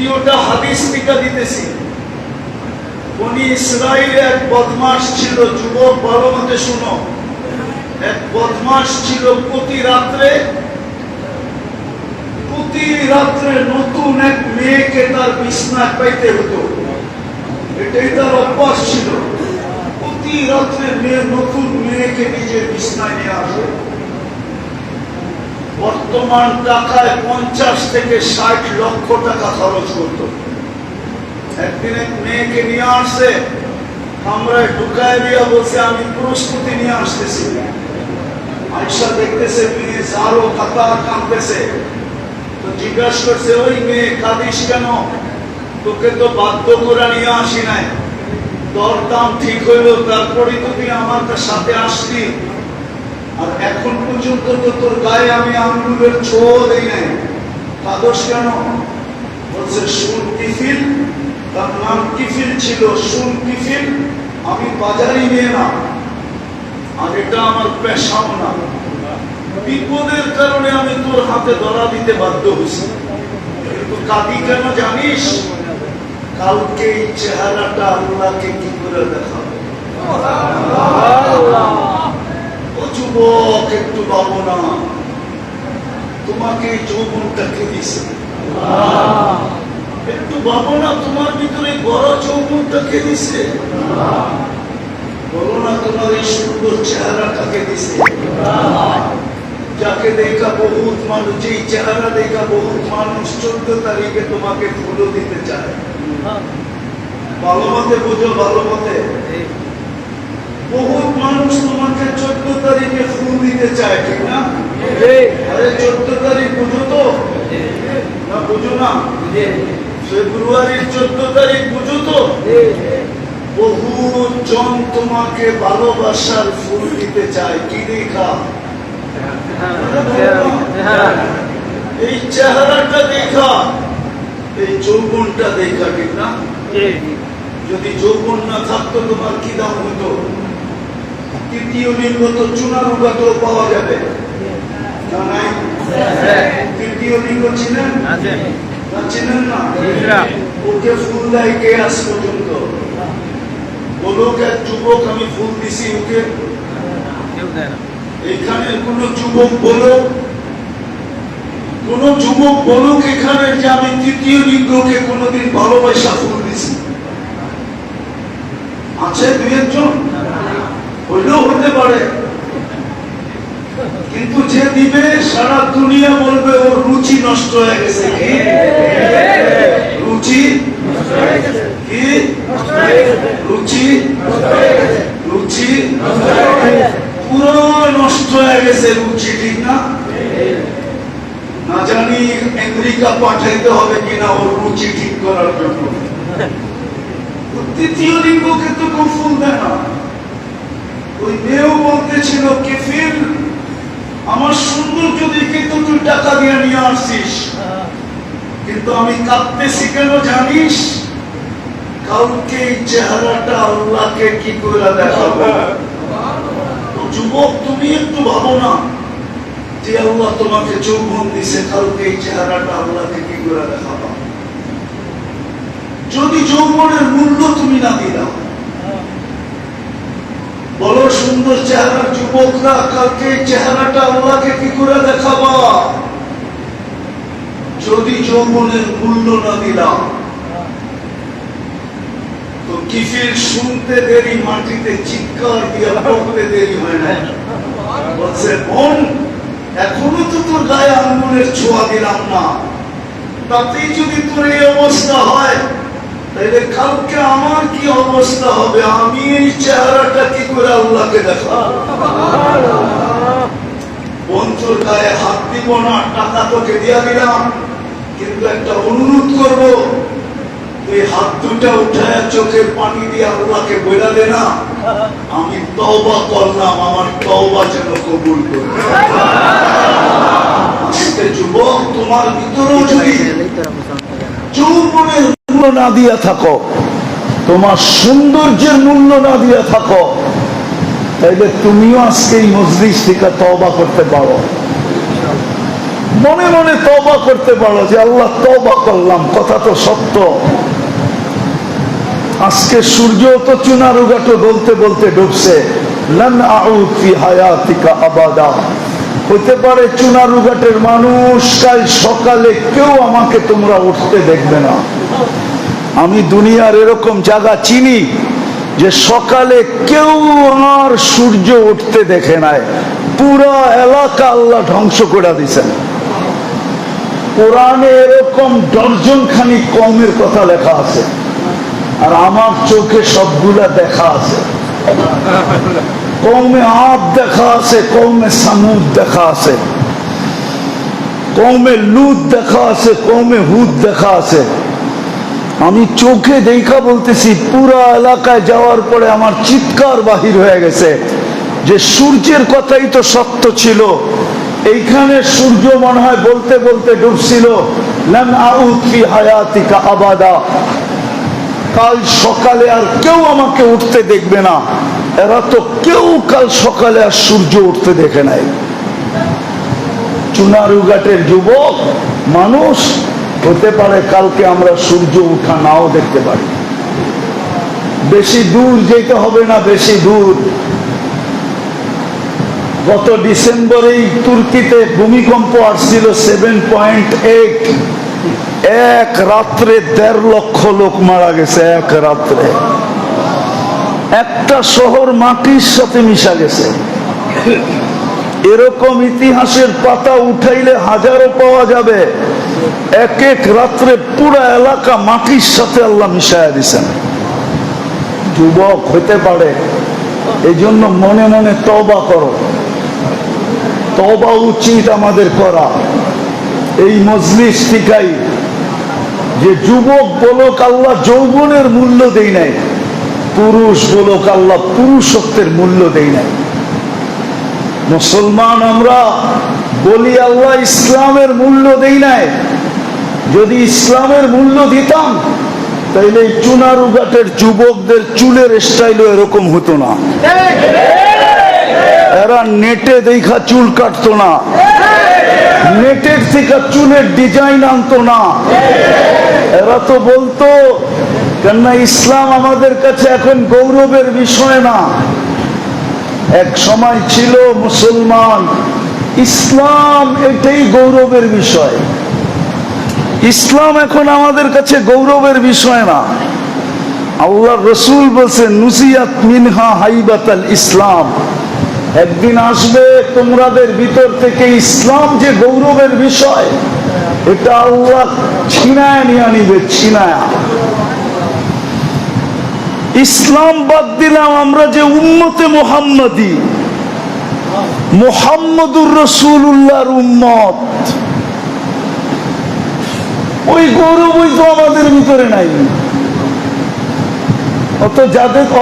দ্বিতীয়টা হাদিস টিকা দিতেছি। বনি ইসরাইল এক বদমাস ছিল, যুবক ভালো মতে শুনো। এক বদমাস ছিল, প্রতি রাত্রে নতুন এক মেয়েকে তার বিছনায় পাইতে হতো। এটাই তার অভ্যাস ছিল, প্রতি রাত্রে নতুন মেয়েকে নিজের বিছনায় নিয়ে আসে। বর্তমান টাকায় 50 থেকে 60 লক্ষ টাকা খরচ করত। একদিন এক মেয়েকে নিয়ে আসছে, আমরা ঢুকায় দিয়া বলছে আমি প্রস্তুতি নিয়ে আসতেছি। আয়সা দেখতেছে মেয়ে আরো কাতার কাঁদতেছে, তো জিজ্ঞাসা করছে ওই মেয়ে কাঁদিস কেন? তোকে তো বাধ্য করে নিয়ে আসি নাই, দরদাম ঠিক হইলো তারপরে তো তুই আমার সাথে আসলি, আর এখন পর্যন্ত তো তোর গায়ে আমি আঙ্গুলের ছোঁয়া দেই নাই, কাঁদস কেন? বলছে সুন কিফিল, তার নাম কিফিল ছিল, সুন কিফিল। আমি বাজারে নিয়ে না, আর এটা আমার পেশাও না, বিপদের কারণে আমি তোর হাতে ধরা দিতে বাধ্য হয়েছি। কিন্তু কাঁদি কেন জানিস? কালকে এই চেহারাটা আল্লাহকে কি করে দেখাবো। ও যুবক, একটু ভাবো না, তোমাকে যৌবনটা কে দিছে? একটু ভাবো না, তোমার ভিতরে বড় যৌবনটা কে দিছে? বলো না, তোমার এই সুন্দর চেহারাটাকে দিছে, যাকে দেখা বহুত মানুষ, যেই চেহারা দেখা বহুত মানুষ 14 তারিখে তোমাকে ফুলও দিতে চায়। ভালো মতে বুঝো, ভালো মতে। বহুত মানুষ তোমাকে 14 তারিখে ফুল দিতে চায়, ঠিক না? আরে 14 তারিখ বুঝো তো না? বুঝো না? ফেব্রুয়ারির 14 তারিখ বুঝো তো? বহুত জন তোমাকে ভালোবাসার ফুল দিতে চায়, কি দেখা? এই চেহারাটা দেখা, এই যৌবনটা দেখা, ঠিক না? যদি যৌবন না থাকতো তোমার কি দাম হতো? তৃতীয় লিঙ্গ তো চুনারুগাতেও পাওয়া যাবে না? নাই? তৃতীয় লিঙ্গ চিনেন না? চিনেন না? ওকে ফুল দেয় কে আজ পর্যন্ত? বলুক এক যুবক আমি ফুল দিছি ওকে। এখানে কোন যুবক বলুক এখানে যে আমি তৃতীয় লিঙ্গকে কোনদিন ভালোবাসা ফুল দিছি? আছে 2-1 হইলেও হতে পারে, কিন্তু যে দিবে সারা দুনিয়া বলবে ওর রুচি নষ্ট হয়ে গেছে। কি রুচি? কি রুচি? রুচি পুরো নষ্ট হয়ে গেছে রুচি, ঠিক না? না জানি আমেরিকা পাঠাইতে হবে কিনা ওর রুচি ঠিক করার জন্য। তৃতীয় লিঙ্গকে তো কেউ ফুল দেয় না। ওই মেয়েও বলতেছিল কিফিল, আমার সৌন্দর্য দেখে তো তুই টাকা দিয়ে নিয়ে আসছিস, কিন্তু আমি কাঁদতেছি কেন জানিস? কালকে এই চেহারাটা আল্লাহকে কি করে দেখাবো? যুবক, তুমি একটু ভাবো না যে আল্লাহ তোমাকে যৌবন দিছে, কালকে এই চেহারাটা আল্লাহকে কি করে দেখাবো? যদি যৌবনের মূল্য তুমি না দিলা, বলো সুন্দর চেহারার যুবকরা, কালকে এই চেহারাটা আল্লাহকে কি করে দেখাবা? যদি যৌবনের মূল্য না দিলাম, তো কিফিল শুনতে দেরি, মাটিতে চিৎকার দিয়ে পড়তে দেরি হয় না। বলছে বোন, এখনো তো তোর গায়ে আঙ্গুলের ছোঁয়া দিলাম না, তাতেই যদি তোর এই অবস্থা হয়, তাহলে কালকে আমার কি অবস্থা হবে? আমি এই চেহারাটা কি করে আল্লাহকে দেখাবো? বন্ধুর গায়ে হাত দিব না, টাকা তোকে দিয়া দিলাম, কিন্তু একটা অনুরোধ করবো, এই হাত দুটা উঠায় চোখের পানি দিয়ে আল্লাহকে বলে দে না, আমি তওবা করলাম, আমার তওবা যেন কবুল করে। আজকে যুবক, তোমার ভিতরেও যদি যৌবনের মূল্য না দিয়া থাকো, তোমার সৌন্দর্যের মূল্য না দিয়া থাকো, তাইলে তুমিও আজকে এই মজলিস থেকে তওবা করতে পারো। মনে মনে তওবা করতে পারো যে আল্লাহ তওবা করলাম, কথা তো সত্য। আজকে সূর্য তো চুনারুঘাটো বলতে বলতে ডুবছে। লান আউদ ফি হায়াতিকা আবাদা। হতে পারে চুনারুঘাটের মানুষ কাল সকালে কেউ আমাকে তোমরা উঠতে দেখবে না। আমি দুনিয়ার এরকম জায়গা চিনি যে সকালে কেউ আমার সূর্য উঠতে দেখে নাই, পুরা এলাকা আল্লাহ ধ্বংস করে দিয়েছেন। কোরআনে এরকম ডর্জন খানি কওমের কথা লেখা আছে, আর আমার চোখে সবগুলা দেখা আছে। কওমে আদ দেখা আছে, কওমে সামুদ দেখা আছে, কওমে লুত দেখা আছে, কওমে হুদ দেখা আছে। আমি চোখে দেখা বলতেছি, পুরা এলাকায় যাওয়ার পরে আমার চিৎকার বাহির হয়ে গেছে যে সূর্যের কথাই তো সত্য ছিল। এইখানে সূর্য মনে হয় বলতে বলতে ডুবছিল, লান আউদ ফি হায়াতিকা আবাদা। কাল সকালে আর কেউ আমাকে উঠতে দেখবে না। এরা তো কেউ কাল সকালে আর সূর্য উঠতে দেখে নাই। চুনারুঘাটের যুবক মানুষ, হতে পারে কালকে আমরা সূর্য উঠা নাও দেখতে পারি। বেশি দূর যেতে হবে না, বেশি দূর। গত ডিসেম্বরেই তুর্কিতে ভূমিকম্প আসছিল 7.8। এক রাত্রে 1.5 লক্ষ লোক মারা গেছে। এক রাত্রে একটা শহর মাটির সাথে মিশা গেছে। এরকম ইতিহাসের পাতা উঠাইলে হাজারো পাওয়া যাবে। এক এক রাত্রে পুরা এলাকা মাটির সাথে আল্লাহ মিশাইয়া দিছেন। যুবক হতে পারে, এই জন্য মনে মনে তওবা করো। তওবা উচিত আমাদের করা। এই মজলিস ঠিকাই যে যুবক বলক আল্লাহ যৌবনের মূল্য দেই নাই, পুরুষ বলক আল্লাহ পুরুষত্বের মূল্য দেই নাই। মুসলমান আমরা বলি আল্লাহ ইসলামের মূল্য দেই নাই। যদি ইসলামের মূল্য দিতাম তাইলে এই চুনারুঘাটের যুবকদের চুলের স্টাইলও এরকম হতো না। এরা নেটে দেখা চুল কাটতো না, নেটের থেকে চুলের ডিজাইন আনতো না। এরা তো বলতো, কেননা ইসলাম আমাদের কাছে এখন গৌরবের বিষয় না। এক সময় ছিল মুসলমান, ইসলাম এটাই গৌরবের বিষয়। ইসলাম এখন আমাদের কাছে গৌরবের বিষয় না। আল্লাহ রসুল বলছেন, নুসিয়াত মিনহা হাইবাতাল ইসলাম। একদিন আসবে তোমাদের ভিতর থেকে ইসলাম যে গৌরবের বিষয়, এটা আল্লাহ ছিনায় নিয়ে আনিবে, ছিনায়। ইসলাম বাদ দিলাম আমরা যে উম্মতে মুহাম্মাদি, মুহাম্মদুর রাসূলুল্লাহর উম্মত, ওই গৌরবই তো আমাদের ভিতরে নাই।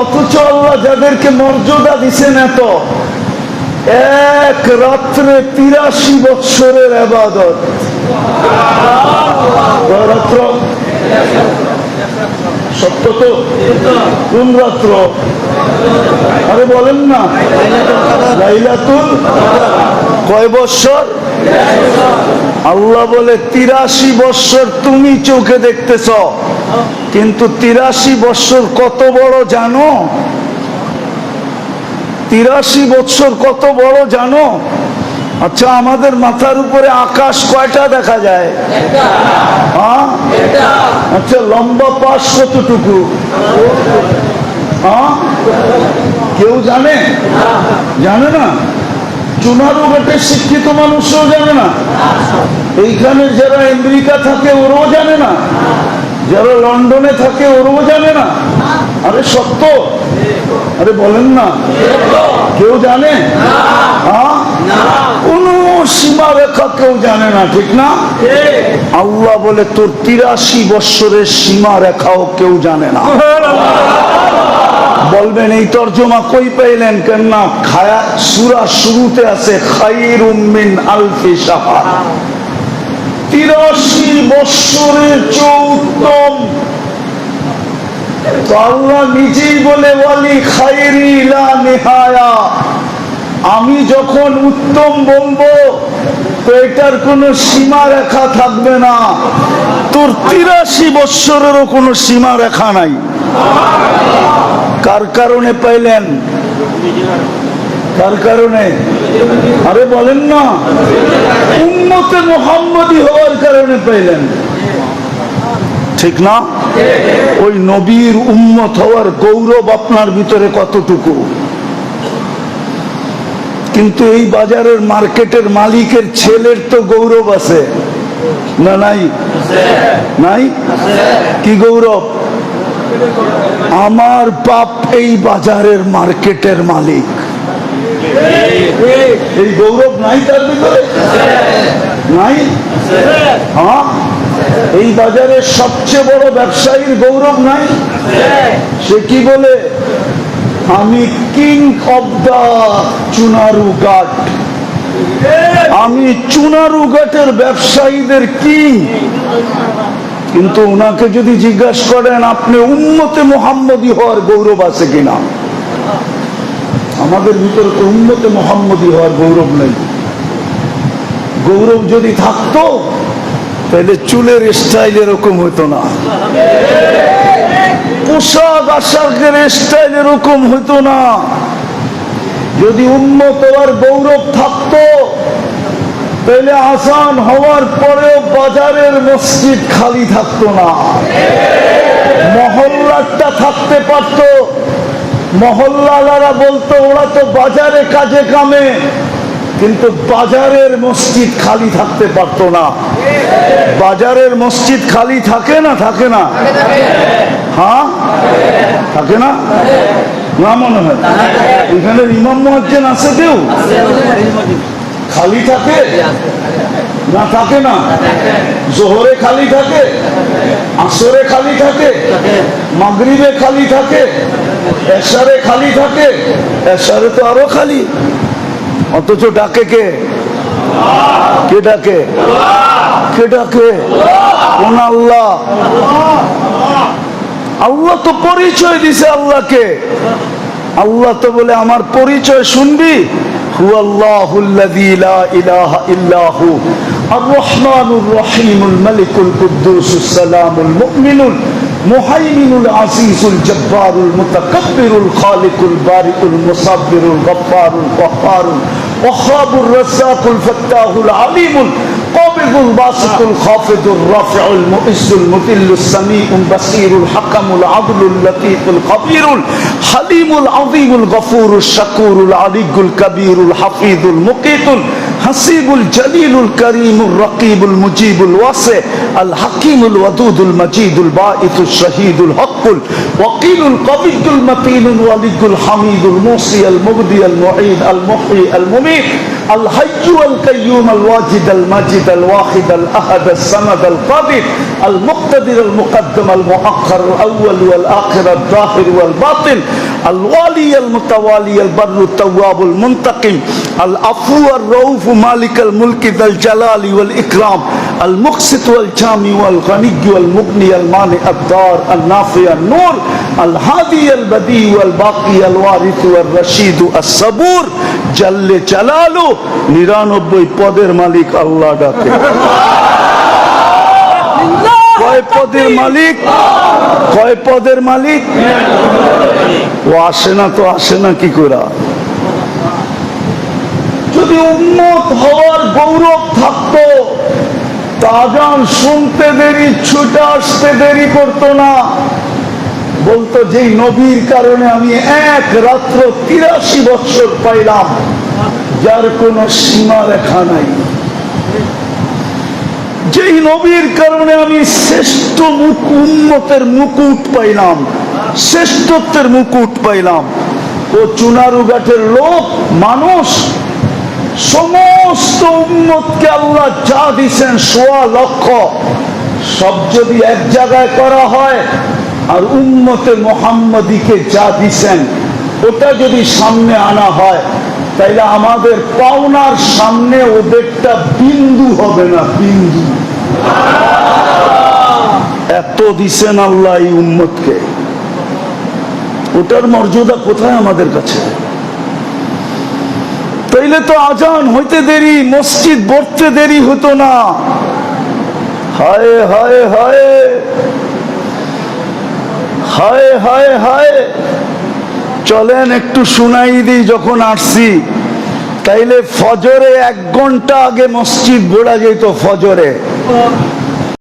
অথচ আল্লাহ যাদেরকে মর্যাদা দিছেন এত, এক রাত্রে 83 বৎসরের ইবাদত। রাত্র সত্য তো? কোন রাত্র? আরে বলেন না। লাইলাতুল কয় বৎসর? আল্লাহ বলে 83 বৎসর তুমি চোখে দেখতেছ, কিন্তু 83 বৎসর কত বড় জানো? 83 বৎসর কত বড় জানো? আচ্ছা, আমাদের মাথার উপরে আকাশ কয়টা দেখা যায়? হ্যাঁ, আচ্ছা, লম্বা পাশ কতটুকু? হ্যাঁ, কেউ জানে? জানে না। চুনারুঘাটের শিক্ষিত মানুষও জানে না। এইখানে যারা আমেরিকা থাকে ওরাও জানে না, যারা লন্ডনে থাকে ওরাও জানে না। আরে সত্য? আরে বলেন না, কেউ জানে? কোন সীমা রেখা কেউ জানে না, ঠিক না? আল্লাহ বলে তোর 83 বৎসরের সীমা রেখাও কেউ জানে না। বলবেন এই তর্জমা কই পাইলেন? কেননা সূরা শুরুতে আছে খায়রুম মিন আলফি শাহর, 83 বৎসরের চেয়ে উত্তম। তো আল্লাহ নিজেই বলে ওয়ালি খায়রি লা নিহায়া, আমি যখন উত্তম বলবো তো এটার কোনো সীমা রেখা থাকবে না। তোর 83 বৎসরেরও কোনো সীমা রেখা নাই। কার কারণে পাইলেন? কার কারণে? আরে বলেন না, উম্মতে মুহাম্মদী হওয়ার কারণে পাইলেন, ঠিক না? ওই নবীর উম্মত হওয়ার গৌরব আপনার ভিতরে কতটুকু? কিন্তু এই বাজারের মার্কেটের মালিকের ছেলের তো গৌরব আছে না? নাই? নাই? কি গৌরব? আমার বাপ এই বাজারের মার্কেটের মালিক। এই গৌরব নাই তার ভিতরে? নাই? হ্যাঁ, এই বাজারের সবচেয়ে বড় ব্যবসায়ীর গৌরব নাই? সে কি বলে? আমি কিং অব দা চুনারুঘাট, আমি চুনারুঘাটের ব্যবসায়ীদের কিং। কিন্তু ওনাকে যদি জিজ্ঞাসা করেন আপনি উম্মতে মুহাম্মদী হওয়ার গৌরব আছে কিনা, আমাদের ভিতরে তো উম্মতে মুহাম্মদী হওয়ার গৌরব নেই। গৌরব যদি থাকতো তাহলে চুলের স্টাইল এরকম হতো না, পোশাক আশাকের স্টাইল এরকম হতো না। যদি উম্মত হওয়ার গৌরব থাকতো তাহলে আজান হওয়ার পরেও বাজারের মসজিদ খালি থাকতো না, মহল্লাটা থাকতে পারতো। মহল্লারা বলতো ওরা তো বাজারে কাজে কামে, কিন্তু বাজারের মসজিদ খালি থাকতে পারতো না। বাজারের মসজিদ খালি থাকে না? থাকে না? হ্যাঁ, থাকে না? না মনে হয় এখানে ইমাম মুয়াজ্জিন আছে কেউ? খালি থাকে না? থাকে না? জোহরে খালি থাকে, আসরে খালি থাকে, মাগরিবে খালি থাকে, এশারে খালি থাকে। এশারে তো আরো খালি, অথচ ডাকে কে? কে ডাকে? কে ডাকে? কোন আল্লাহ? আল্লাহ তো পরিচয় দিছে আল্লাহকে। আল্লাহ তো বলে আমার পরিচয় শুনবি, হুয়াল্লাহুল্লাযী লা ইলাহা ইল্লাহু আর-রাহমানুর রহিমুল মালিকুল কুদ্দুসুস সালামুল মুমিনুল মুহাইমিনুল আজিজুল জব্বারুল মুতাকাব্বিরুল খালিকুল বারিকুল মুসাব্বিরুল গফফারুল কহ্হারুল ওয়াহ্হাবুর রাজ্জাকুল ফাত্তাহুল আলিমুল قابض باسط الخافض الرافع المؤز المذل السميع البصير الحكم العدل اللطيف الخبير الحليم العظيم الغفور الشكور العلي الكبير الحفيظ المقيت الحسيب الجليل الكريم الرقيب المجيب الواسع الحكيم الودود المجيد الباعث الشهيد الحق الوكيل القوي المتين الولي الحميد الموصي المبدي المعيد المحيي المميت الحي القيوم الواجد الماجد الواحد الأحد الصمد القادر المقتدر المقدم المؤخر الأول والآخر الظاهر والباطن الوالي المتوالي البر التواب المنتقم العفو الرؤوف مالك الملك ذا الجلال والإكرام المقسط والجامع والغني والمغني المانع الدار النافع النور الهادي البديع والباقي الوارث والرشيد الصبور جل جلاله 99 পদের মালিক আল্লাহ ডাকে। কয় পদের মালিক? কয় পদের মালিক? ও আসে না তো আসে না কি করে? যদি উম্মত হওয়ার গৌরব থাকতো তা আযান শুনতে দেরি, ছুটে আসতে দেরি করতো না। বলতো যেই নবীর কারণে আমি এক রাত্র 83 বৎসর পাইলাম, যার কোনো সীমা রেখা নাই। যেই নবীর কারণে আমি শ্রেষ্ঠ উম্মতের মুকুট পাইলাম, শ্রেষ্ঠত্বের মুকুট পাইলাম। ও চুনারুঘাটের লোক মানুষ, সমস্ত উম্মতকে আল্লাহ যা দিছেন 1.25 লক্ষ, সব যদি এক জায়গায় করা হয় আর উম্মতে মুহাম্মদীকে যা দিছেন ওটা যদি সামনে আনা হয় তাইলে আমাদের পাওনার সামনে ওদেরটা বিন্দু হবে না, বিন্দু। এত দিছেন আল্লাহ এই উম্মতকে, ওটার মর্যাদা কোথায় আমাদের কাছে? তাইলে তো আজান হইতে দেরি, মসজিদ ভরতে দেরি হতো না। হায় হায় হায় হায় হায় হায়। চলেন একটু শুনাই দিই, যখন আসছি তাইলে ফজরে 1 ঘন্টা আগে মসজিদ ভরা যেত। ফজরে